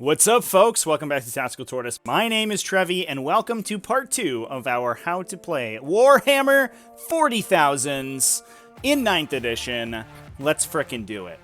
What's up, folks? Welcome back to Tactical Tortoise. My name is Trevi, and welcome to part 2 of our How to Play Warhammer 40,000s in 9th edition. Let's frickin' do it.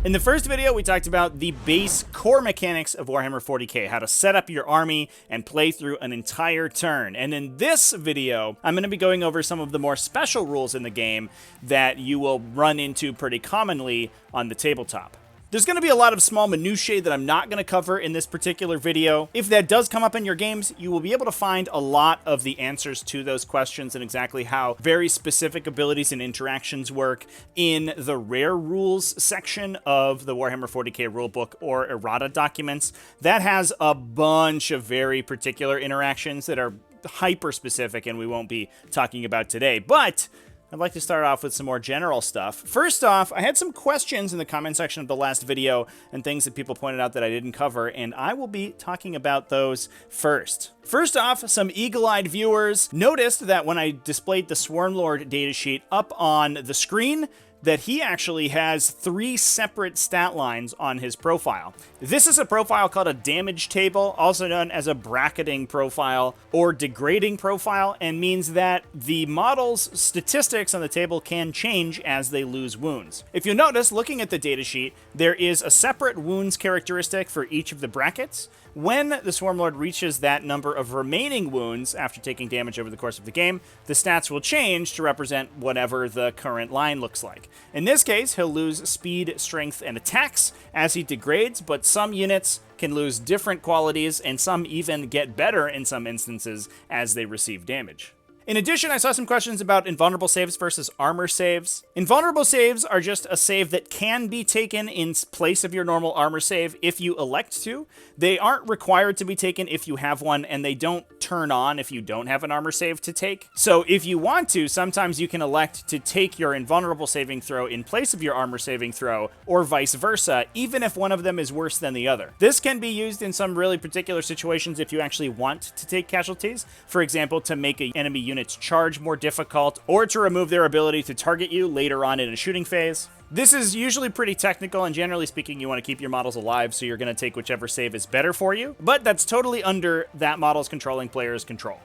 In the first video, we talked about the base core mechanics of Warhammer 40k, how to set up your army and play through an entire turn. And in this video, I'm going to be going over some of the more special rules in the game that you will run into pretty commonly on the tabletop. There's going to be a lot of small minutiae that I'm not going to cover in this particular video. If that does come up in your games, you will be able to find a lot of the answers to those questions and exactly how very specific abilities and interactions work in the rare rules section of the Warhammer 40k rulebook or errata documents. That has a bunch of very particular interactions that are hyper specific and we won't be talking about today. But I'd like to start off with some more general stuff. First off, I had some questions in the comment section of the last video and things that people pointed out that I didn't cover, and I will be talking about those first. First off, some eagle-eyed viewers noticed that when I displayed the Swarmlord datasheet up on the screen, that he actually has 3 separate stat lines on his profile. This is a profile called a damage table, also known as a bracketing profile or degrading profile, and means that the model's statistics on the table can change as they lose wounds. If you notice, looking at the datasheet, there is a separate wounds characteristic for each of the brackets. When the Swarmlord reaches that number of remaining wounds after taking damage over the course of the game, the stats will change to represent whatever the current line looks like. In this case, he'll lose speed, strength, and attacks as he degrades, but some units can lose different qualities, and some even get better in some instances as they receive damage. In addition, I saw some questions about invulnerable saves versus armor saves. Invulnerable saves are just a save that can be taken in place of your normal armor save if you elect to. They aren't required to be taken if you have one, and they don't turn on if you don't have an armor save to take. So if you want to, sometimes you can elect to take your invulnerable saving throw in place of your armor saving throw, or vice versa, even if one of them is worse than the other. This can be used in some really particular situations if you actually want to take casualties. For example, to make an enemy unit's charge more difficult, or to remove their ability to target you later on in a shooting phase. This is usually pretty technical, and generally speaking, you want to keep your models alive, so you're going to take whichever save is better for you, but that's totally under that model's controlling player's control.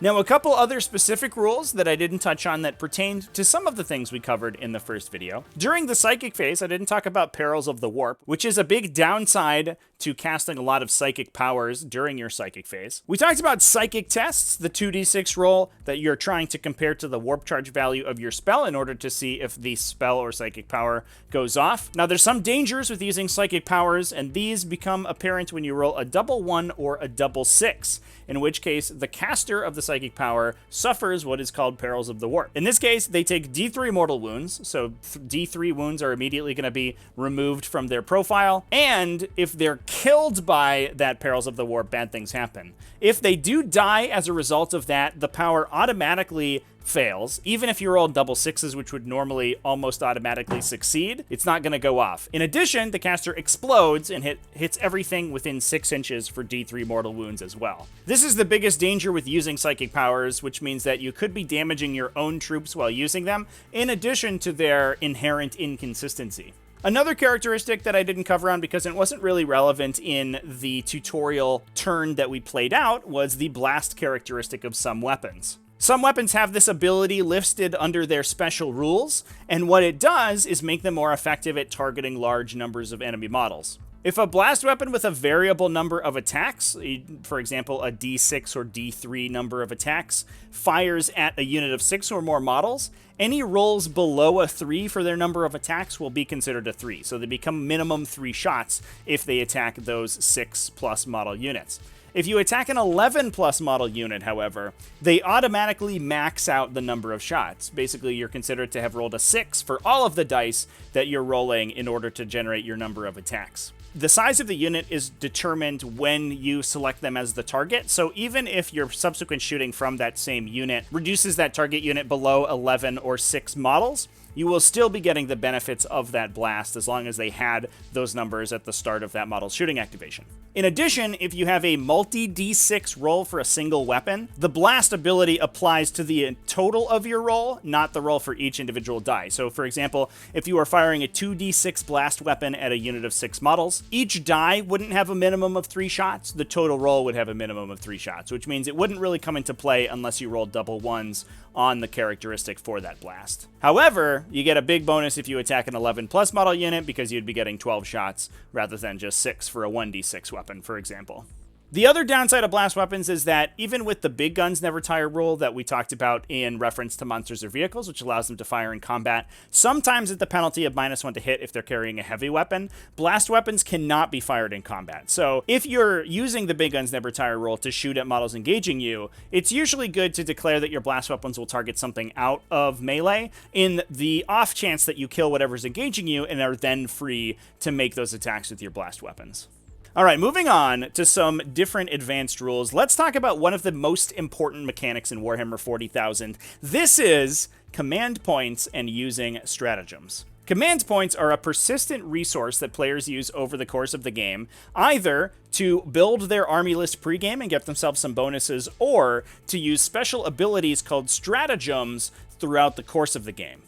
Now, a couple other specific rules that I didn't touch on that pertained to some of the things we covered in the first video. During the psychic phase, I didn't talk about perils of the warp, which is a big downside to casting a lot of psychic powers during your psychic phase. We talked about psychic tests, the 2d6 roll that you're trying to compare to the warp charge value of your spell in order to see if the spell or psychic power goes off. Now, there's some dangers with using psychic powers, and these become apparent when you roll a double 1 or a double 6, in which case the caster of the psychic power suffers what is called perils of the warp. In this case, they take D3 mortal wounds, so D3 wounds are immediately going to be removed from their profile, and if they're killed by that perils of the warp, bad things happen. If they do die as a result of that, the power automatically fails. Even if you roll double 6s, which would normally almost automatically succeed, it's not going to go off. In addition, the caster explodes and hits everything within 6 inches for D3 mortal wounds as well. This is the biggest danger with using psychic powers, which means that you could be damaging your own troops while using them, in addition to their inherent inconsistency. Another characteristic that I didn't cover on because it wasn't really relevant in the tutorial turn that we played out was the blast characteristic of some weapons. Some weapons have this ability listed under their special rules, and what it does is make them more effective at targeting large numbers of enemy models. If a blast weapon with a variable number of attacks, for example, a D6 or D3 number of attacks, fires at a unit of 6 or more models, any rolls below a 3 for their number of attacks will be considered a 3. So they become minimum 3 shots if they attack those 6+ model units. If you attack an 11+ model unit, however, they automatically max out the number of shots. Basically, you're considered to have rolled a 6 for all of the dice that you're rolling in order to generate your number of attacks. The size of the unit is determined when you select them as the target, so even if your subsequent shooting from that same unit reduces that target unit below 11 or 6 models, you will still be getting the benefits of that blast as long as they had those numbers at the start of that model's shooting activation. In addition, if you have a multi-d6 roll for a single weapon, the blast ability applies to the total of your roll, not the roll for each individual die. So for example, if you are firing a 2d6 blast weapon at a unit of 6 models, each die wouldn't have a minimum of 3 shots, the total roll would have a minimum of 3 shots, which means it wouldn't really come into play unless you rolled double ones on the characteristic for that blast. However, you get a big bonus if you attack an 11 plus model unit because you'd be getting 12 shots rather than just 6 for a 1d6 weapon, for example. The other downside of blast weapons is that even with the big guns never tire rule that we talked about in reference to monsters or vehicles, which allows them to fire in combat, sometimes at the penalty of -1 to hit if they're carrying a heavy weapon, blast weapons cannot be fired in combat. So if you're using the big guns never tire rule to shoot at models engaging you, it's usually good to declare that your blast weapons will target something out of melee in the off chance that you kill whatever's engaging you and are then free to make those attacks with your blast weapons. All right, moving on to some different advanced rules. Let's talk about one of the most important mechanics in Warhammer 40,000. This is command points and using stratagems. Command points are a persistent resource that players use over the course of the game, either to build their army list pregame and get themselves some bonuses, or to use special abilities called stratagems throughout the course of the game.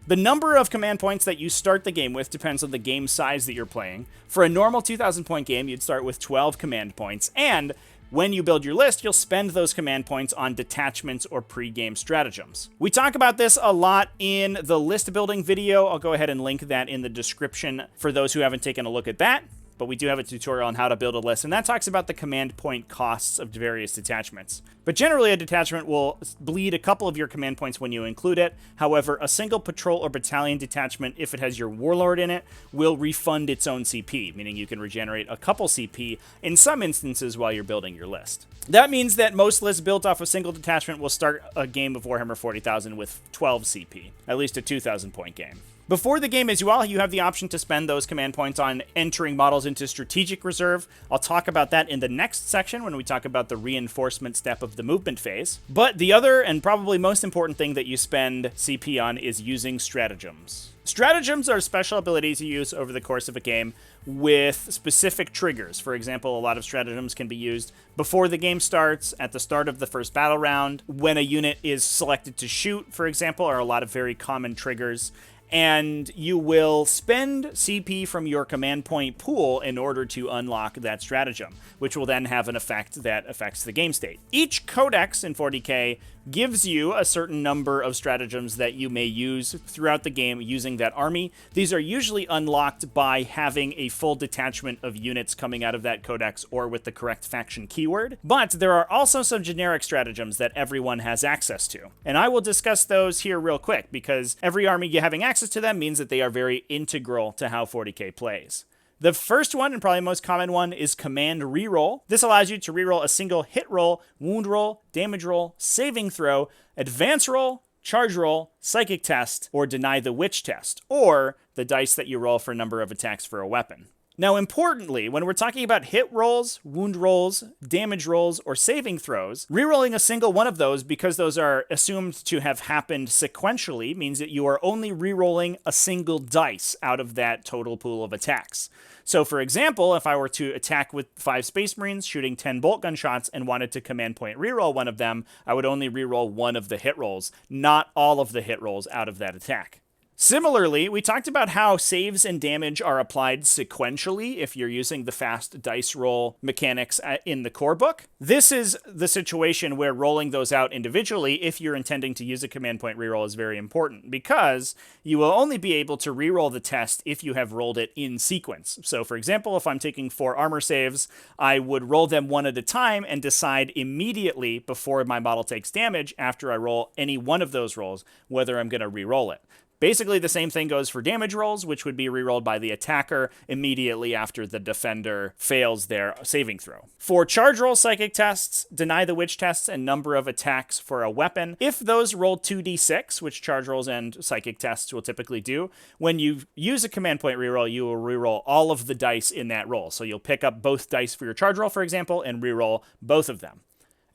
The number of command points that you start the game with depends on the game size that you're playing. For a normal 2,000 point game, you'd start with 12 command points, and when you build your list, you'll spend those command points on detachments or pre-game stratagems. We talk about this a lot in the list building video. I'll go ahead and link that in the description for those who haven't taken a look at that. But we do have a tutorial on how to build a list, and that talks about the command point costs of various detachments. But generally, a detachment will bleed a couple of your command points when you include it. However, a single patrol or battalion detachment, if it has your warlord in it, will refund its own CP, meaning you can regenerate a couple CP in some instances while you're building your list. That means that most lists built off a single detachment will start a game of Warhammer 40,000 with 12 CP, at least a 2,000 point game. Before the game as well, you have the option to spend those command points on entering models into strategic reserve. I'll talk about that in the next section when we talk about the reinforcement step of the movement phase. But the other and probably most important thing that you spend CP on is using stratagems. Stratagems are special abilities you use over the course of a game with specific triggers. For example, a lot of stratagems can be used before the game starts, at the start of the first battle round, when a unit is selected to shoot, for example, are a lot of very common triggers. And you will spend CP from your command point pool in order to unlock that stratagem, which will then have an effect that affects the game state. Each codex in 40k gives you a certain number of stratagems that you may use throughout the game using that army. These are usually unlocked by having a full detachment of units coming out of that codex or with the correct faction keyword. But there are also some generic stratagems that everyone has access to. And I will discuss those here real quick because every army having access to them means that they are very integral to how 40k plays. The first one, and probably most common one, is command reroll. This allows you to reroll a single hit roll, wound roll, damage roll, saving throw, advance roll, charge roll, psychic test, or deny the witch test, or the dice that you roll for a number of attacks for a weapon. Now, importantly, when we're talking about hit rolls, wound rolls, damage rolls, or saving throws, rerolling a single one of those, because those are assumed to have happened sequentially, means that you are only rerolling a single dice out of that total pool of attacks. So, for example, if I were to attack with 5 Space Marines shooting 10 bolt gun shots and wanted to command point reroll one of them, I would only reroll one of the hit rolls, not all of the hit rolls out of that attack. Similarly, we talked about how saves and damage are applied sequentially if you're using the fast dice roll mechanics in the core book. This is the situation where rolling those out individually, if you're intending to use a command point reroll, is very important because you will only be able to reroll the test if you have rolled it in sequence. So, for example, if I'm taking 4 armor saves, I would roll them one at a time and decide immediately before my model takes damage after I roll any one of those rolls whether I'm going to reroll it. Basically, the same thing goes for damage rolls, which would be rerolled by the attacker immediately after the defender fails their saving throw. For charge roll psychic tests, deny the witch tests, and number of attacks for a weapon, if those roll 2d6, which charge rolls and psychic tests will typically do, when you use a command point reroll, you will reroll all of the dice in that roll. So you'll pick up both dice for your charge roll, for example, and reroll both of them.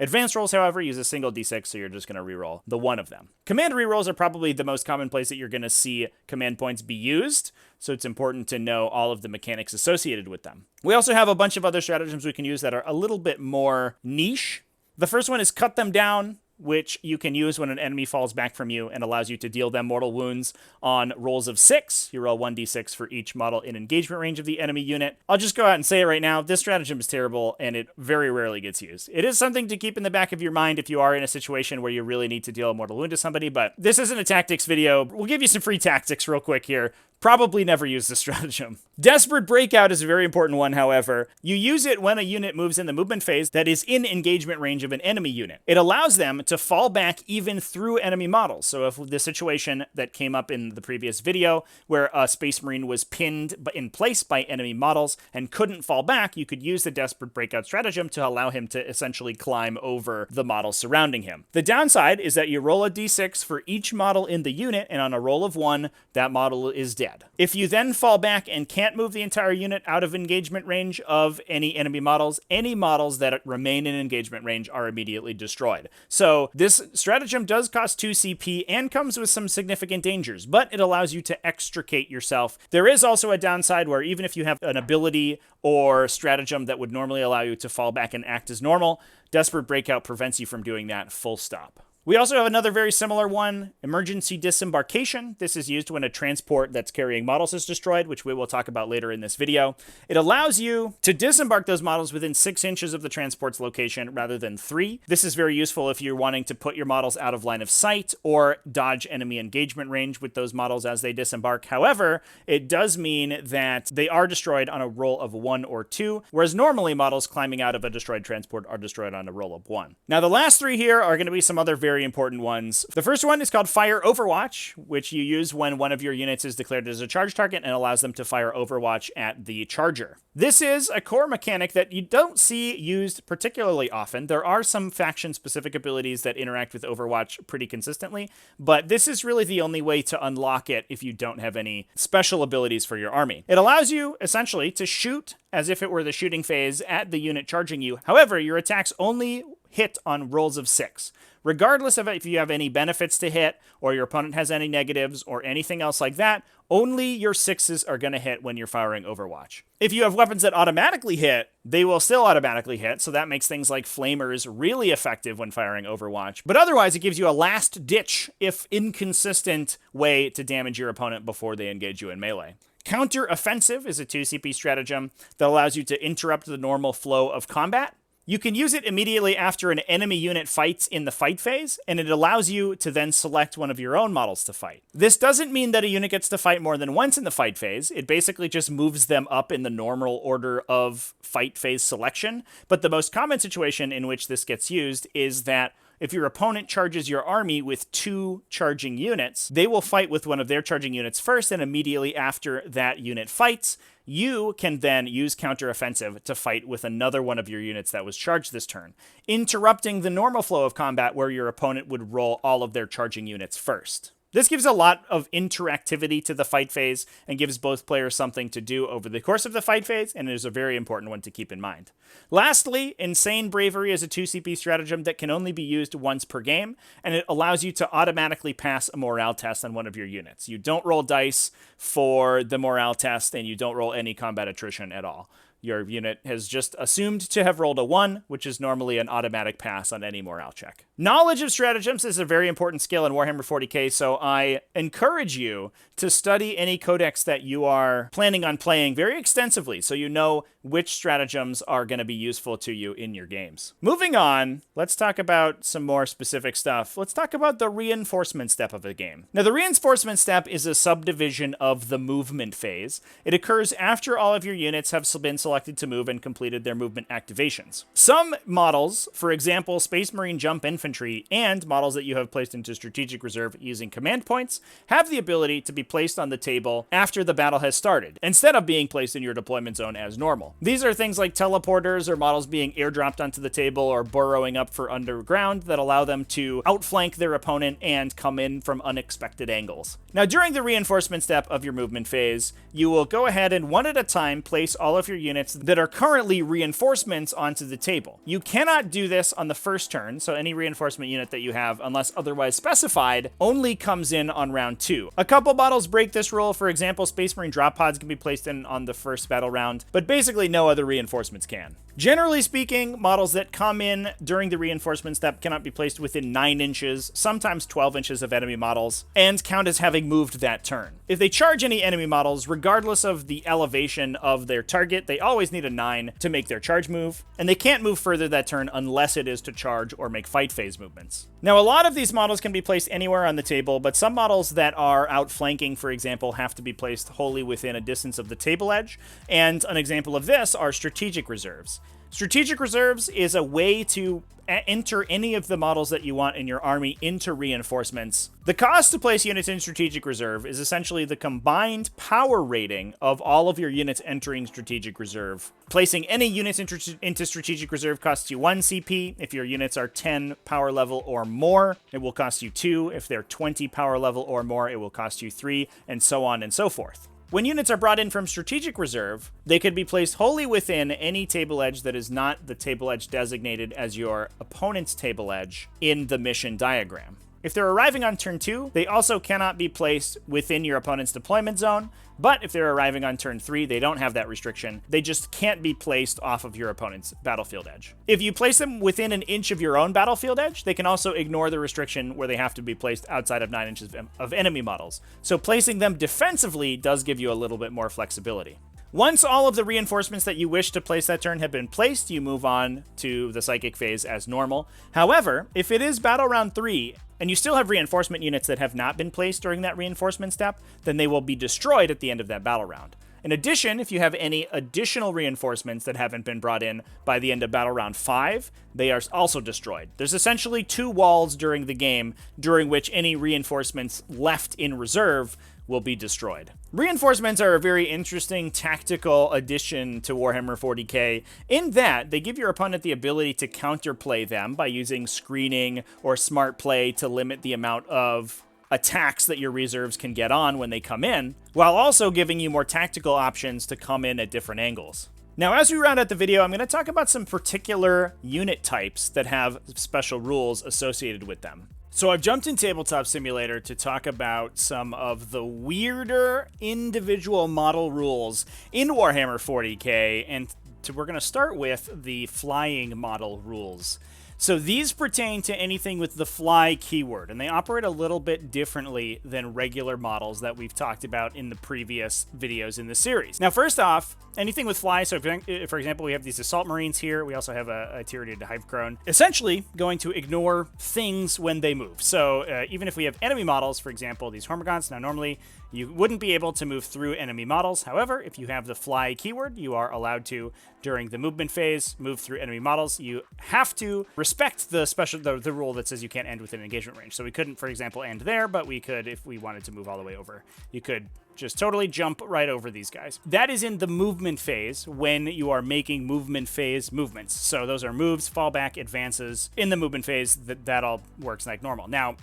Advanced rolls, however, use a single d6, so you're just going to reroll the one of them. Command rerolls are probably the most common place that you're going to see command points be used, so it's important to know all of the mechanics associated with them. We also have a bunch of other stratagems we can use that are a little bit more niche. The first one is cut them down, which you can use when an enemy falls back from you and allows you to deal them mortal wounds on rolls of 6. You roll 1d6 for each model in engagement range of the enemy unit. I'll just go out and say it right now, this stratagem is terrible and it very rarely gets used. It is something to keep in the back of your mind if you are in a situation where you really need to deal a mortal wound to somebody, but this isn't a tactics video. We'll give you some free tactics real quick here. Probably never use this stratagem. Desperate Breakout is a very important one, however. You use it when a unit moves in the movement phase that is in engagement range of an enemy unit. It allows them to fall back even through enemy models. So if the situation that came up in the previous video, where a Space Marine was pinned in place by enemy models and couldn't fall back, you could use the Desperate Breakout stratagem to allow him to essentially climb over the models surrounding him. The downside is that you roll a d6 for each model in the unit, and on a roll of 1, that model is dead. If you then fall back and can't move the entire unit out of engagement range of any enemy models that remain in engagement range are immediately destroyed. So this stratagem does cost 2 CP and comes with some significant dangers, but it allows you to extricate yourself. There is also a downside where even if you have an ability or stratagem that would normally allow you to fall back and act as normal, Desperate Breakout prevents you from doing that full stop. We also have another very similar one, Emergency Disembarkation. This is used when a transport that's carrying models is destroyed, which we will talk about later in this video. It allows you to disembark those models within 6 inches of the transport's location rather than 3. This is very useful if you're wanting to put your models out of line of sight or dodge enemy engagement range with those models as they disembark. However, it does mean that they are destroyed on a roll of 1 or 2, whereas normally models climbing out of a destroyed transport are destroyed on a roll of 1. Now, the last 3 here are going to be some other very important ones. The first one is called Fire Overwatch, which you use when one of your units is declared as a charge target and allows them to fire Overwatch at the charger. This is a core mechanic that you don't see used particularly often. There are some faction-specific abilities that interact with Overwatch pretty consistently, but this is really the only way to unlock it if you don't have any special abilities for your army. It allows you, essentially, to shoot as if it were the shooting phase at the unit charging you. However, your attacks only hit on rolls of 6. Regardless of if you have any benefits to hit, or your opponent has any negatives, or anything else like that, only your 6s are going to hit when you're firing Overwatch. If you have weapons that automatically hit, they will still automatically hit, so that makes things like Flamers really effective when firing Overwatch. But otherwise, it gives you a last-ditch, if inconsistent, way to damage your opponent before they engage you in melee. Counter-Offensive is a 2 CP stratagem that allows you to interrupt the normal flow of combat. You can use it immediately after an enemy unit fights in the fight phase, and it allows you to then select one of your own models to fight. This doesn't mean that a unit gets to fight more than once in the fight phase. It basically just moves them up in the normal order of fight phase selection, but the most common situation in which this gets used is that if your opponent charges your army with 2 charging units, they will fight with one of their charging units first, and immediately after that unit fights, you can then use counter-offensive to fight with another one of your units that was charged this turn, interrupting the normal flow of combat where your opponent would roll all of their charging units first. This gives a lot of interactivity to the fight phase and gives both players something to do over the course of the fight phase, and it is a very important one to keep in mind. Lastly, Insane Bravery is a 2 CP stratagem that can only be used once per game, and it allows you to automatically pass a morale test on one of your units. You don't roll dice for the morale test, and you don't roll any combat attrition at all. Your unit has just assumed to have rolled a 1, which is normally an automatic pass on any morale check. Knowledge of stratagems is a very important skill in Warhammer 40k, so I encourage you to study any codex that you are planning on playing very extensively so you know which stratagems are going to be useful to you in your games. Moving on, let's talk about some more specific stuff. Let's talk about the reinforcement step of the game. Now, the reinforcement step is a subdivision of the movement phase. It occurs after all of your units have been selected to move and completed their movement activations. Some models, for example, Space Marine Jump Infantry, infantry and models that you have placed into strategic reserve using command points have the ability to be placed on the table after the battle has started, instead of being placed in your deployment zone as normal. These are things like teleporters or models being airdropped onto the table or burrowing up for underground that allow them to outflank their opponent and come in from unexpected angles. Now, during the reinforcement step of your movement phase, you will go ahead and one at a time place all of your units that are currently reinforcements onto the table. You cannot do this on the first turn, so any reinforcement unit that you have, unless otherwise specified, only comes in on round 2. A couple models break this rule. For example, Space Marine drop pods can be placed in on the first battle round, but basically no other reinforcements can. Generally speaking, models that come in during the reinforcement step cannot be placed within 9 inches, sometimes 12 inches of enemy models, and count as having moved that turn. If they charge any enemy models, regardless of the elevation of their target, they always need a 9 to make their charge move, and they can't move further that turn unless it is to charge or make fight phase movements. Now, a lot of these models can be placed anywhere on the table, but some models that are outflanking, for example, have to be placed wholly within a distance of the table edge, and an example of this are strategic reserves. Strategic reserves is a way to enter any of the models that you want in your army into reinforcements. The cost to place units in strategic reserve is essentially the combined power rating of all of your units entering strategic reserve. Placing any units into strategic reserve costs you 1 CP. If your units are 10 power level or more, it will cost you 2. If they're 20 power level or more, it will cost you 3, and so on and so forth. When units are brought in from strategic reserve, they could be placed wholly within any table edge that is not the table edge designated as your opponent's table edge in the mission diagram. If they're arriving on turn 2, they also cannot be placed within your opponent's deployment zone, but if they're arriving on turn 3, they don't have that restriction. They just can't be placed off of your opponent's battlefield edge. If you place them within an inch of your own battlefield edge, they can also ignore the restriction where they have to be placed outside of 9 inches of enemy models. So placing them defensively does give you a little bit more flexibility. Once all of the reinforcements that you wish to place that turn have been placed, you move on to the psychic phase as normal. However, if it is battle round 3, and you still have reinforcement units that have not been placed during that reinforcement step, then they will be destroyed at the end of that battle round. In addition, if you have any additional reinforcements that haven't been brought in by the end of battle round 5, they are also destroyed. There's essentially 2 walls during the game during which any reinforcements left in reserve will be destroyed. Reinforcements are a very interesting tactical addition to Warhammer 40k in that they give your opponent the ability to counterplay them by using screening or smart play to limit the amount of attacks that your reserves can get on when they come in, while also giving you more tactical options to come in at different angles. Now, as we round out the video, I'm going to talk about some particular unit types that have special rules associated with them. So I've jumped in Tabletop Simulator to talk about some of the weirder individual model rules in Warhammer 40k, and we're going to start with the flying model rules. So these pertain to anything with the fly keyword, and they operate a little bit differently than regular models that we've talked about in the previous videos in the series. Now, first off, anything with fly, so if, for example, we have these Assault Marines here, we also have a Tyranid Hivecrone, essentially going to ignore things when they move. So even if we have enemy models, for example, these Hormagaunts, now normally you wouldn't be able to move through enemy models. However, if you have the fly keyword, you are allowed to, during the movement phase, move through enemy models. You have to respect the rule that says you can't end within engagement range. So we couldn't, for example, end there, but we could if we wanted to move all the way over. You could just totally jump right over these guys. That is in the movement phase when you are making movement phase movements. So those are moves, fallback, advances. In the movement phase, that all works like normal. Now,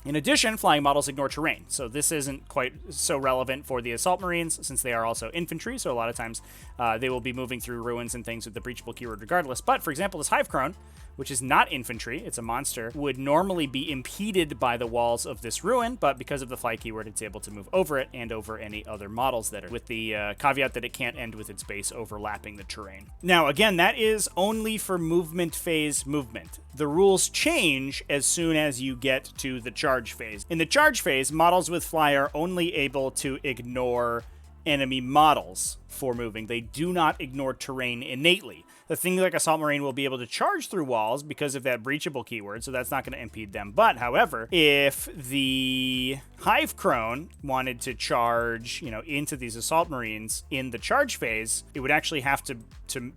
in addition, flying models ignore terrain, so this isn't quite so relevant for the Assault Marines since they are also infantry, so a lot of times they will be moving through ruins and things with the breachable keyword regardless. But, for example, this Hivecrone, which is not infantry, it's a monster, would normally be impeded by the walls of this ruin, but because of the fly keyword, it's able to move over it and over any other models that are, with the caveat that it can't end with its base overlapping the terrain. Now, again, that is only for movement phase movement. The rules change as soon as you get to the charge phase. In the charge phase, models with fly are only able to ignore enemy models for moving. They do not ignore terrain innately. The thing like Assault Marine will be able to charge through walls because of that breachable keyword, so that's not going to impede them. But, however, if the Hive Crone wanted to charge, into these Assault Marines in the charge phase, it would actually have to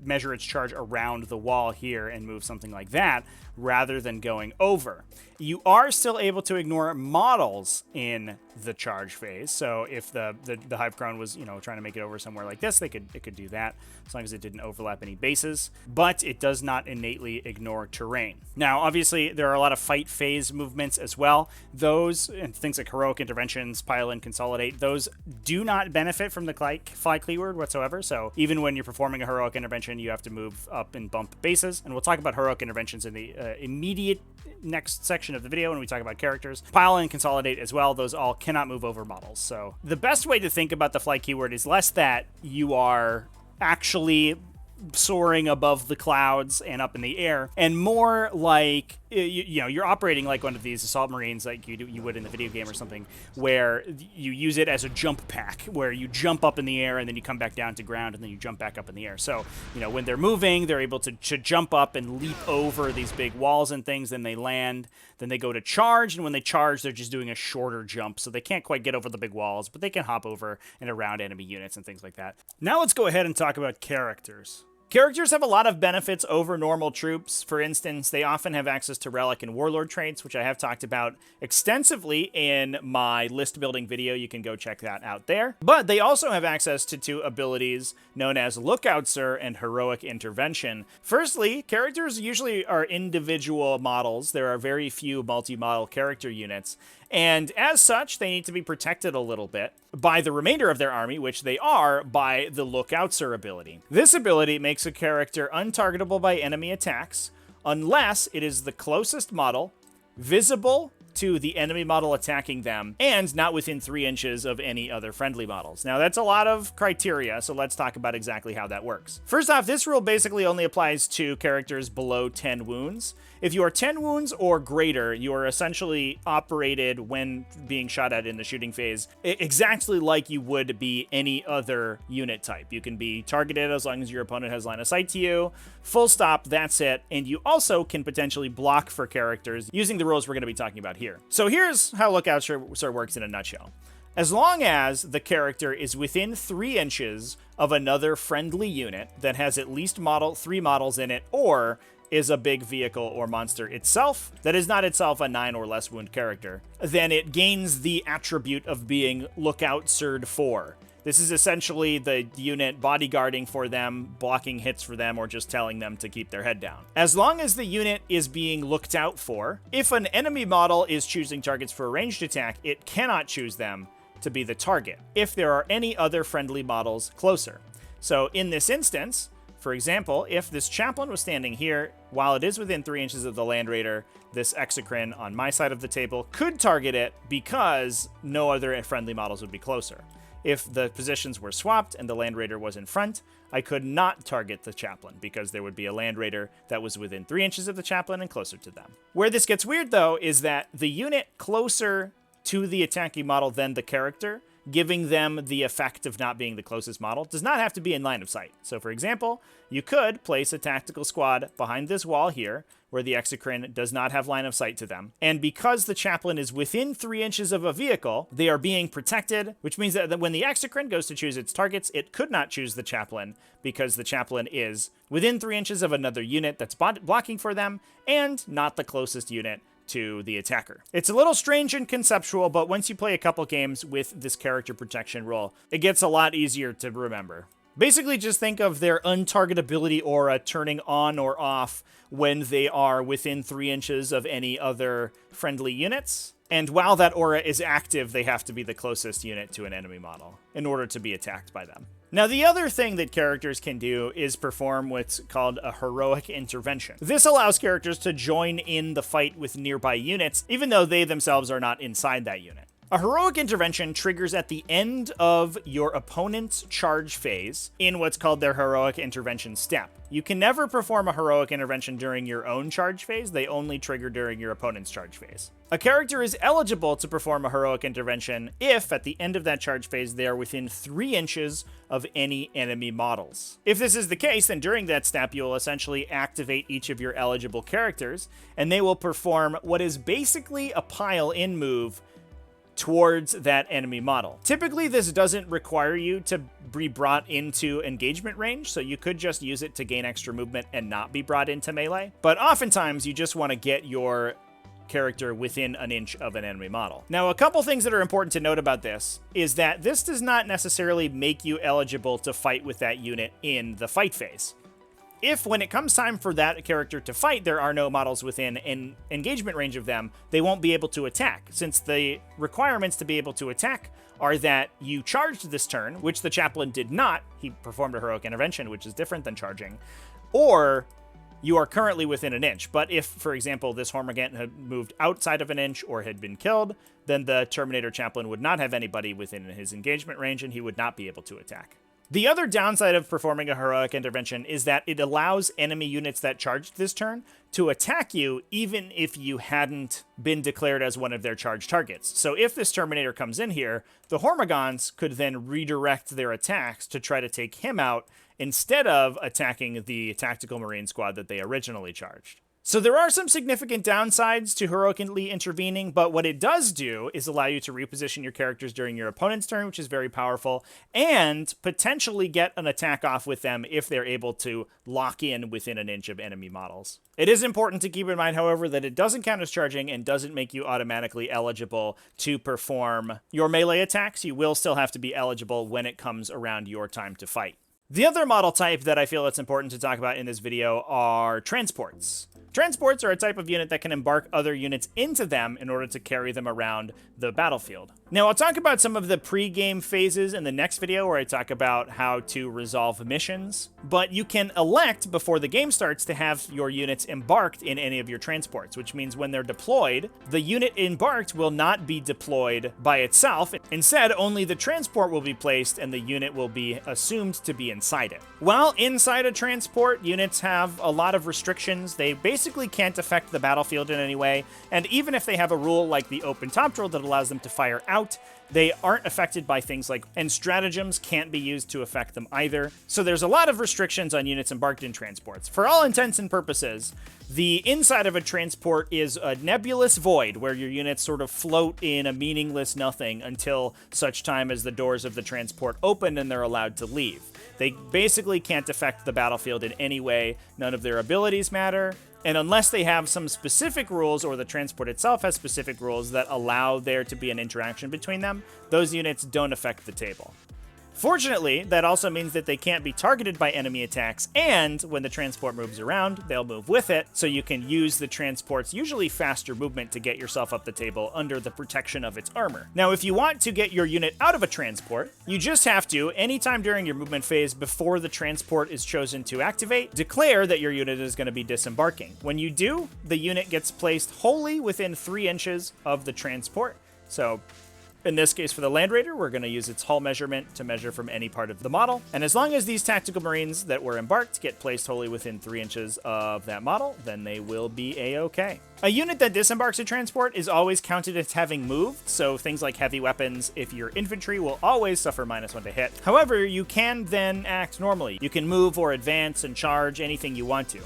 measure its charge around the wall here and move something like that, rather than going over. You are still able to ignore models in the charge phase. So if the Hive Crone was, trying to make it over somewhere like this, it could do that as long as it didn't overlap any bases. But it does not innately ignore terrain. Now, obviously, there are a lot of fight phase movements as well. Those, and things like heroic interventions, pile and consolidate, those do not benefit from the fly keyword whatsoever. So even when you're performing a heroic intervention, you have to move up and bump bases. And we'll talk about heroic interventions in the immediate next section of the video when we talk about characters. Pile and consolidate as well, those all cannot move over models. So the best way to think about the fly keyword is less that you are actually soaring above the clouds and up in the air, and more like you're operating like one of these Assault Marines, like you would in the video game or something, where you use it as a jump pack, where you jump up in the air and then you come back down to ground and then you jump back up in the air. So when they're moving, they're able to jump up and leap over these big walls and things. Then they land, then they go to charge, and when they charge, they're just doing a shorter jump, so they can't quite get over the big walls, but they can hop over and around enemy units and things like that. Now let's go ahead and talk about characters. Characters have a lot of benefits over normal troops. For instance, they often have access to Relic and Warlord traits, which I have talked about extensively in my list building video. You can go check that out there. But they also have access to two abilities known as Lookout Sir and Heroic Intervention. Firstly, characters usually are individual models. There are very few multi-model character units. And as such, they need to be protected a little bit by the remainder of their army, which they are by the Lookout Sir ability. This ability makes a character untargetable by enemy attacks unless it is the closest model, visible to the enemy model attacking them, and not within 3 inches of any other friendly models. Now, that's a lot of criteria, so let's talk about exactly how that works. First off, this rule basically only applies to characters below 10 wounds. If you are 10 wounds or greater, you are essentially operated when being shot at in the shooting phase exactly like you would be any other unit type. You can be targeted as long as your opponent has line of sight to you. Full stop, that's it. And you also can potentially block for characters using the rules we're going to be talking about here. So here's how Lookout Sir works in a nutshell. As long as the character is within 3 inches of another friendly unit that has at least 3 models in it, or is a big vehicle or monster itself that is not itself a 9 or less wound character, then it gains the attribute of being Lookout Sir'd for. This is essentially the unit bodyguarding for them, blocking hits for them, or just telling them to keep their head down. As long as the unit is being looked out for, if an enemy model is choosing targets for a ranged attack, it cannot choose them to be the target if there are any other friendly models closer. So in this instance, for example, if this chaplain was standing here, while it is within 3 inches of the Land Raider, this Exocrine on my side of the table could target it because no other friendly models would be closer. If the positions were swapped and the Land Raider was in front, I could not target the chaplain because there would be a Land Raider that was within 3 inches of the chaplain and closer to them. Where this gets weird, though, is that the unit closer to the attacking model than the character, giving them the effect of not being the closest model, does not have to be in line of sight. So for example, you could place a tactical squad behind this wall here, where the Exocrine does not have line of sight to them. And because the chaplain is within 3 inches of a vehicle, they are being protected, which means that when the Exocrine goes to choose its targets, it could not choose the chaplain because the chaplain is within 3 inches of another unit that's blocking for them and not the closest unit to the attacker. It's a little strange and conceptual, but once you play a couple games with this character protection rule, it gets a lot easier to remember. Basically, just think of their untargetability aura turning on or off when they are within 3 inches of any other friendly units. And while that aura is active, they have to be the closest unit to an enemy model in order to be attacked by them. Now, the other thing that characters can do is perform what's called a heroic intervention. This allows characters to join in the fight with nearby units, even though they themselves are not inside that unit. A heroic intervention triggers at the end of your opponent's charge phase in what's called their heroic intervention step. You can never perform a heroic intervention during your own charge phase. They only trigger during your opponent's charge phase. A character is eligible to perform a heroic intervention if, at the end of that charge phase, they are within 3 inches of any enemy models. If this is the case, then during that step, you will essentially activate each of your eligible characters, and they will perform what is basically a pile-in move towards that enemy model. Typically, this doesn't require you to be brought into engagement range, so you could just use it to gain extra movement and not be brought into melee. But oftentimes, you just want to get your character within an inch of an enemy model. Now, a couple things that are important to note about this is that this does not necessarily make you eligible to fight with that unit in the fight phase. If, when it comes time for that character to fight, there are no models within an engagement range of them, they won't be able to attack, since the requirements to be able to attack are that you charged this turn, which the chaplain did not. He performed a heroic intervention, which is different than charging, or you are currently within an inch. But if, for example, this Hormagant had moved outside of an inch or had been killed, then the Terminator Chaplain would not have anybody within his engagement range, and he would not be able to attack. The other downside of performing a heroic intervention is that it allows enemy units that charged this turn to attack you even if you hadn't been declared as one of their charge targets. So if this Terminator comes in here, the Hormagons could then redirect their attacks to try to take him out instead of attacking the Tactical Marine squad that they originally charged. So there are some significant downsides to heroically intervening, but what it does do is allow you to reposition your characters during your opponent's turn, which is very powerful, and potentially get an attack off with them if they're able to lock in within an inch of enemy models. It is important to keep in mind, however, that it doesn't count as charging and doesn't make you automatically eligible to perform your melee attacks. You will still have to be eligible when it comes around your time to fight. The other model type that I feel it's important to talk about in this video are transports. Transports are a type of unit that can embark other units into them in order to carry them around the battlefield. Now, I'll talk about some of the pre-game phases in the next video where I talk about how to resolve missions, but you can elect before the game starts to have your units embarked in any of your transports, which means when they're deployed, the unit embarked will not be deployed by itself. Instead, only the transport will be placed and the unit will be assumed to be inside it. While inside a transport, units have a lot of restrictions. They basically can't affect the battlefield in any way, and even if they have a rule like the open top drill that allows them to fire out, they aren't affected by things like, and stratagems can't be used to affect them either. So there's a lot of restrictions on units embarked in transports. For all intents and purposes, the inside of a transport is a nebulous void where your units sort of float in a meaningless nothing until such time as the doors of the transport open and they're allowed to leave. They basically can't affect the battlefield in any way. None of their abilities matter. And unless they have some specific rules or the transport itself has specific rules that allow there to be an interaction between them, those units don't affect the table. Fortunately, that also means that they can't be targeted by enemy attacks, and when the transport moves around, they'll move with it, so you can use the transport's usually faster movement to get yourself up the table under the protection of its armor. Now, if you want to get your unit out of a transport, you just have to, anytime during your movement phase before the transport is chosen to activate, declare that your unit is going to be disembarking. When you do, the unit gets placed wholly within 3 inches of the transport. So, in this case, for the Land Raider, we're going to use its hull measurement to measure from any part of the model. And as long as these tactical marines that were embarked get placed wholly within 3 inches of that model, then they will be a-okay. A unit that disembarks a transport is always counted as having moved, so things like heavy weapons, if you're infantry, will always suffer -1 to hit. However, you can then act normally. You can move or advance and charge anything you want to.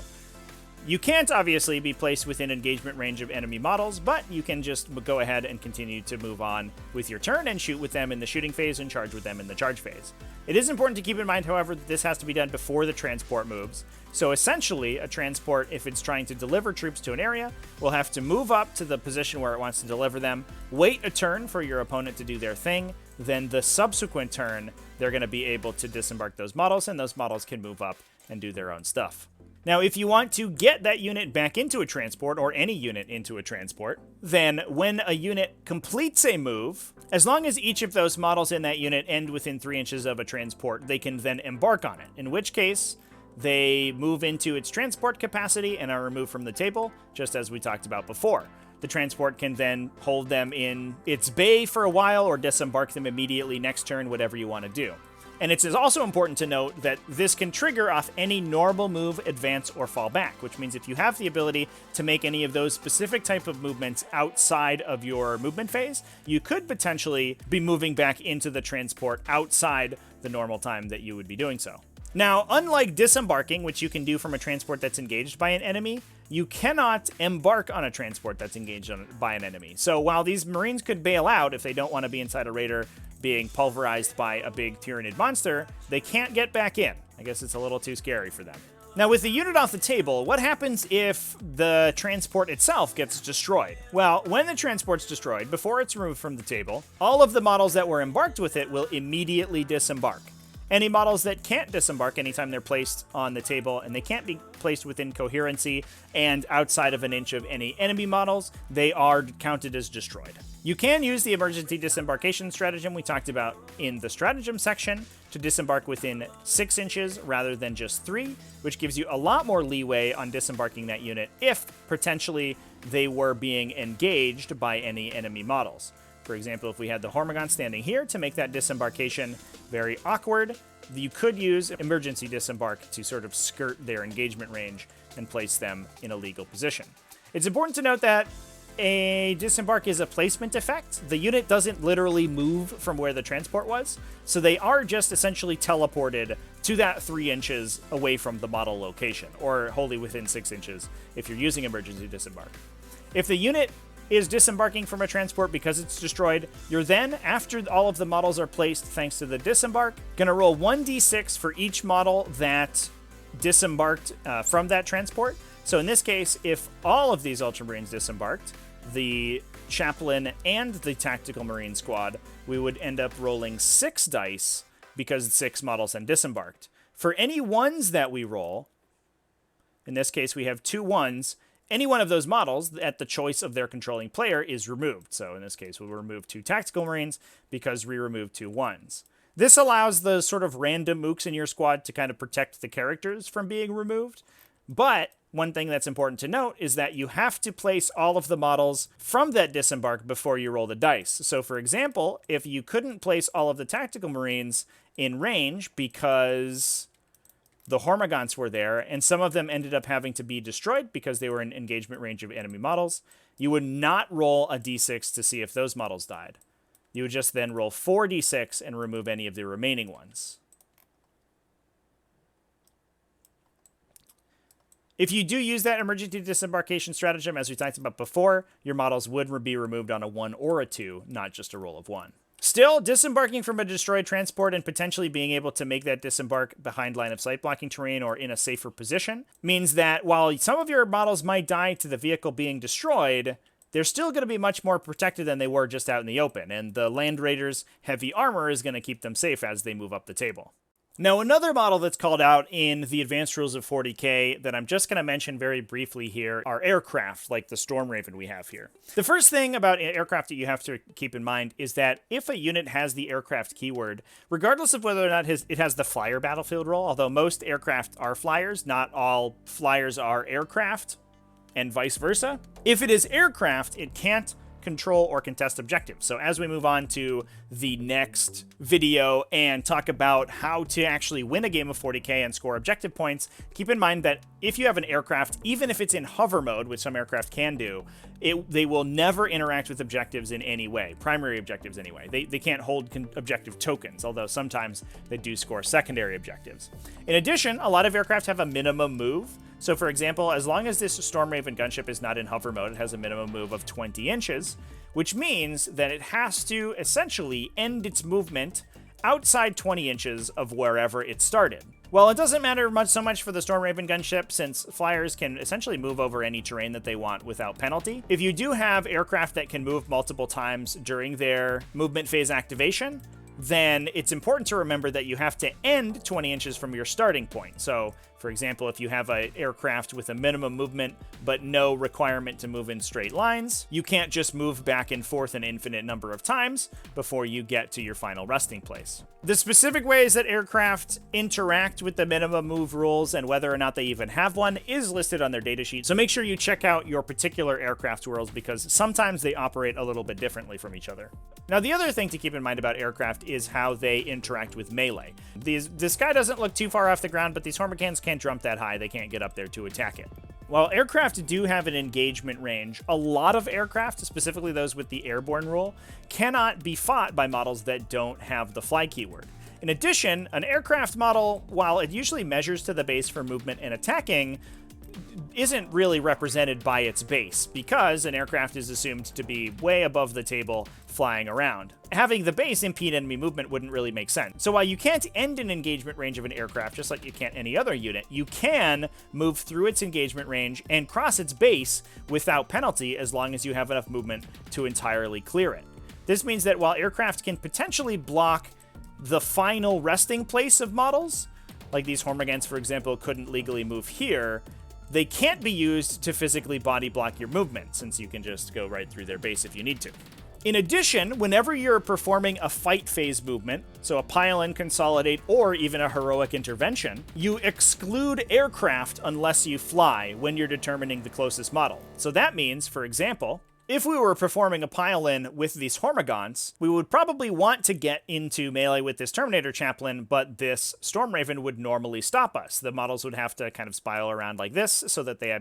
You can't obviously be placed within engagement range of enemy models, but you can just go ahead and continue to move on with your turn and shoot with them in the shooting phase and charge with them in the charge phase. It is important to keep in mind, however, that this has to be done before the transport moves. So essentially, a transport, if it's trying to deliver troops to an area, will have to move up to the position where it wants to deliver them, wait a turn for your opponent to do their thing, then the subsequent turn, they're going to be able to disembark those models, and those models can move up and do their own stuff. Now, if you want to get that unit back into a transport, or any unit into a transport, then when a unit completes a move, as long as each of those models in that unit end within 3 inches of a transport, they can then embark on it, in which case they move into its transport capacity and are removed from the table, just as we talked about before. the transport can then hold them in its bay for a while or disembark them immediately next turn, whatever you want to do. And it's also important to note that this can trigger off any normal move, advance, or fall back, which means if you have the ability to make any of those specific type of movements outside of your movement phase, you could potentially be moving back into the transport outside the normal time that you would be doing so. Now, unlike disembarking, which you can do from a transport that's engaged by an enemy, you cannot embark on a transport that's engaged by an enemy. So while these Marines could bail out if they don't want to be inside a Raider being pulverized by a big Tyranid monster, they can't get back in. I guess it's a little too scary for them. Now, with the unit off the table, what happens if the transport itself gets destroyed? Well, when the transport's destroyed, before it's removed from the table, all of the models that were embarked with it will immediately disembark. Any models that can't disembark anytime they're placed on the table, and they can't be placed within coherency and outside of an inch of any enemy models, they are counted as destroyed. You can use the emergency disembarkation stratagem we talked about in the stratagem section to disembark within 6 inches rather than just 3, which gives you a lot more leeway on disembarking that unit if potentially they were being engaged by any enemy models. For example, if we had the Hormagon standing here to make that disembarkation very awkward, you could use emergency disembark to sort of skirt their engagement range and place them in a legal position. It's important to note that a disembark is a placement effect. The unit doesn't literally move from where the transport was, so they are just essentially teleported to that 3 inches away from the model location, or wholly within 6 inches if you're using emergency disembark. If the unit is disembarking from a transport because it's destroyed, you're then, after all of the models are placed thanks to the disembark, gonna roll 1d6 for each model that disembarked from that transport. So in this case, if all of these Ultramarines disembarked, the Chaplain and the Tactical Marine Squad, we would end up rolling 6 dice because 6 models then disembarked. For any ones that we roll, in this case we have 2 ones, any one of those models at the choice of their controlling player is removed. So in this case, we'll remove 2 Tactical Marines because we removed 2 ones. This allows the sort of random mooks in your squad to kind of protect the characters from being removed. But one thing that's important to note is that you have to place all of the models from that disembark before you roll the dice. So for example, if you couldn't place all of the Tactical Marines in range because the Hormagons were there, and some of them ended up having to be destroyed because they were in engagement range of enemy models, you would not roll a d6 to see if those models died. You would just then roll 4d6 and remove any of the remaining ones. If you do use that emergency disembarkation stratagem, as we talked about before, your models would be removed on a 1 or a 2, not just a roll of 1. Still, disembarking from a destroyed transport and potentially being able to make that disembark behind line of sight blocking terrain or in a safer position means that while some of your models might die to the vehicle being destroyed, they're still going to be much more protected than they were just out in the open, and the Land Raiders' heavy armor is going to keep them safe as they move up the table. Now, another model that's called out in the advanced rules of 40k that I'm just going to mention very briefly here are aircraft, like the Storm Raven we have here. The first thing about aircraft that you have to keep in mind is that if a unit has the aircraft keyword, regardless of whether or not it has the flyer battlefield role, although most aircraft are flyers, not all flyers are aircraft, and vice versa. If it is aircraft, it can't control or contest objectives. So as we move on to the next video and talk about how to actually win a game of 40k and score objective points, keep in mind that if you have an aircraft, even if it's in hover mode, which some aircraft can do, they will never interact with objectives in any way, primary objectives anyway. They can't hold objective tokens, although sometimes they do score secondary objectives. In addition, a lot of aircraft have a minimum move. So for example, as long as this Storm Raven gunship is not in hover mode, it has a minimum move of 20 inches, which means that it has to essentially end its movement outside 20 inches of wherever it started. Well, it doesn't matter so much for the Storm Raven gunship, since flyers can essentially move over any terrain that they want without penalty. If you do have aircraft that can move multiple times during their movement phase activation, then it's important to remember that you have to end 20 inches from your starting point. So For example, if you have an aircraft with a minimum movement but no requirement to move in straight lines, you can't just move back and forth an infinite number of times before you get to your final resting place. The specific ways that aircraft interact with the minimum move rules and whether or not they even have one is listed on their datasheet, so make sure you check out your particular aircraft's rules because sometimes they operate a little bit differently from each other. Now, the other thing to keep in mind about aircraft is how they interact with melee. This guy doesn't look too far off the ground, but these Hormigans can't jump that high. They can't get up there to attack it. While aircraft do have an engagement range, a lot of aircraft, specifically those with the airborne rule, cannot be fought by models that don't have the fly keyword. In addition, an aircraft model, while it usually measures to the base for movement and attacking, isn't really represented by its base because an aircraft is assumed to be way above the table flying around. Having the base impede enemy movement wouldn't really make sense. So while you can't end an engagement range of an aircraft just like you can't any other unit, you can move through its engagement range and cross its base without penalty as long as you have enough movement to entirely clear it. This means that while aircraft can potentially block the final resting place of models, like these Hormigans, for example, couldn't legally move here, they can't be used to physically body block your movement, since you can just go right through their base if you need to. In addition, whenever you're performing a fight phase movement, so a pile-in, consolidate, or even a heroic intervention, you exclude aircraft unless you fly when you're determining the closest model. So that means, for example, if we were performing a pile-in with these Hormigons, we would probably want to get into melee with this Terminator Chaplain, but this Storm Raven would normally stop us. The models would have to kind of spiral around like this so that they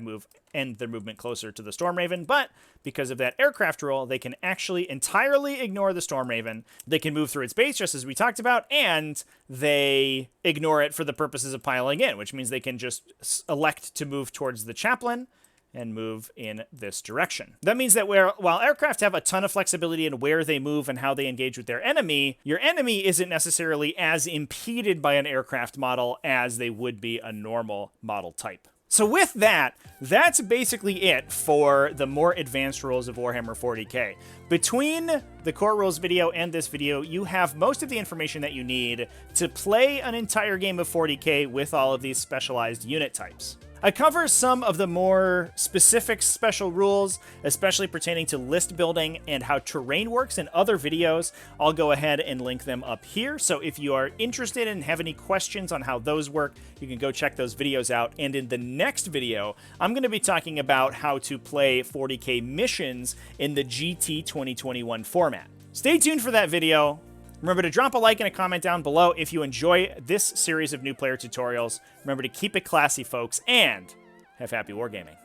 end their movement closer to the Storm Raven, but because of that aircraft rule, they can actually entirely ignore the Storm Raven. They can move through its base, just as we talked about, and they ignore it for the purposes of piling in, which means they can just elect to move towards the Chaplain and move in this direction. That means that while aircraft have a ton of flexibility in where they move and how they engage with their enemy, your enemy isn't necessarily as impeded by an aircraft model as they would be a normal model type. So with that, that's basically it for the more advanced rules of Warhammer 40k. Between the core rules video and this video, you have most of the information that you need to play an entire game of 40k with all of these specialized unit types. I cover some of the more specific special rules, especially pertaining to list building and how terrain works in other videos. I'll go ahead and link them up here. So if you are interested and have any questions on how those work, you can go check those videos out. And in the next video, I'm going to be talking about how to play 40k missions in the GT 2021 format. Stay tuned for that video. Remember to drop a like and a comment down below if you enjoy this series of new player tutorials. Remember to keep it classy, folks, and have happy wargaming.